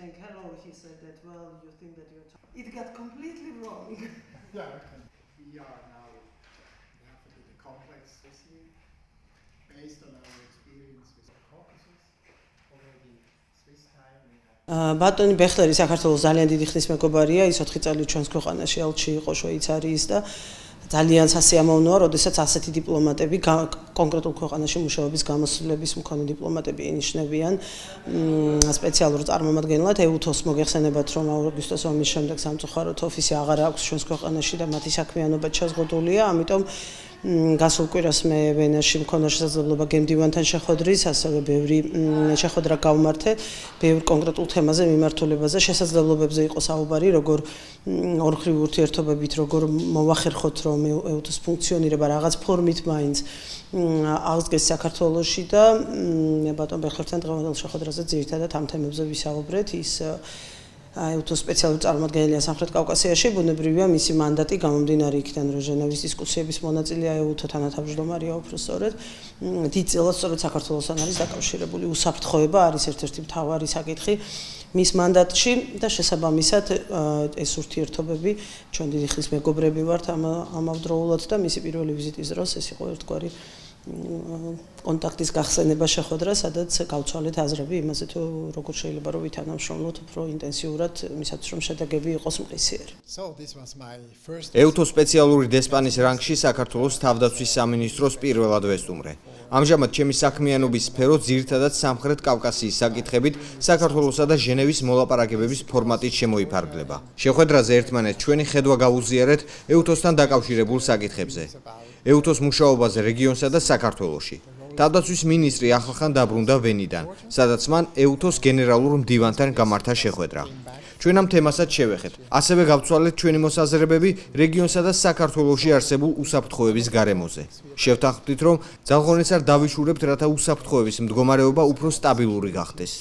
saying hello, he said that, well, you think that you're... It got completely wrong. Yeah, okay. We are now, we have to do the complex issue based on our experience with the Caucasus. Already Swiss time we have... ბატონი ბეხლერი საქართველოს ძალიან დიდი ხნის მეგობარია, ის 4 წელი ჩვენს ქვეყანაში ელჩი იყო შვეიცარიის და ძალიან სასიამოვნოა, როდესაც ასეთი დიპლომატები კონკრეტულ ქვეყანაში მუშაობის გამოსვლების მქონე დიპლომატები ინიშნებიან სპეციალურ წარმომადგენლად. EUTOS მოგეხსენებათ, რომ აგვისტოს ომის შემდეგ სამწუხაროდ ოფისი აღარ აქვს ჩვენს ქვეყანაში და მათი საქმიანობა ჩაზღუდულია, ამიტომ გასულ კვირას მე ვენაში მქონდა შესაძლებლობა გემდივანთან შეხვედრის, ასევე ბევრი შეხვედრა გავმართე, ბევრ კონკრეტულ თემაზე მიმართულებაზე, შესაძლებლობებზე იყო საუბარი, როგორ ორხრივი ურთიერთობებით, როგორ მოვახერხოთ, რომ EUTOS ფუნქციონირება რაღაც ფორმით მაინც აღდგეს საქართველოში და ბატონ ბეხლერთან დღევანდელ შეხვედრაზე ძირითადად ამ თემებზე ვისაუბრეთ. ის EUTOS სპეციალური წარმომადგენელია სამხრეთ კავკასიაში, ბუნებრივია მისი მანდატი გამომდინარე იქიდან, რომ ჟენევის დისკუსიების მონაწილეა EUTO თანათავმჯდომარეა უფროსწორედ. დიდწილად სწორედ საქართველოსთან არის დაკავშირებული უსაფრთხოება, არის ერთ-ერთი მთავარი საკითხი მის მანდატში და შესაბამისად ეს ურთიერთობები ჩვენ დიდი ხნის მეგობრები ვართ ამავდროულად და მისი პირველი ვიზიტის დროს ეს იყო ერთგვარი კონტაქტის გახსენება შეხვედრა, სადაც გავცვალეთ აზრები იმაზე, თუ როგორ შეიძლება რომ ვითანამშრომლოთ უფრო ინტენსიურად, მისაც რომ შედეგები იყოს მყისიერი. EUTOS სპეციალური დესპანის რანგში საქართველოს თავდაცვის სამინისტროს პირველად ვესტუმრე. ამჟამად ჩემი საქმიანობის სფერო ძირითადად სამხრეთ კავკასიის საკითხებით საქართველოსა და ჟენევის მოლაპარაკებების ფორმატით შემოიფარგლება. შეხვედრაზე ერთმანეთს ჩვენი ხედვა გავუზიარეთ EUTOS-თან დაკავშირებულ საკითხებზე. EUTOS მუშაობაზე რეგიონსა და საქართველოში. თავდაცვის მინისტრი ახლახან დაბრუნდა ვენიდან, სადაც მან EUTOS გენერალურ მდივანთან გამართა შეხვედრა. ჩვენ ამ თემასაც შევეხეთ. ასევე გავცვალეთ ჩვენი მოსაზრებები რეგიონსა და საქართველოში არსებულ უსაფრთხოების გარემოზე. შევთანხმდით, რომ ძალღონეს არ დავიშურებთ, რათა უსაფრთხოების მდგომარეობა უფრო სტაბილური გახდეს.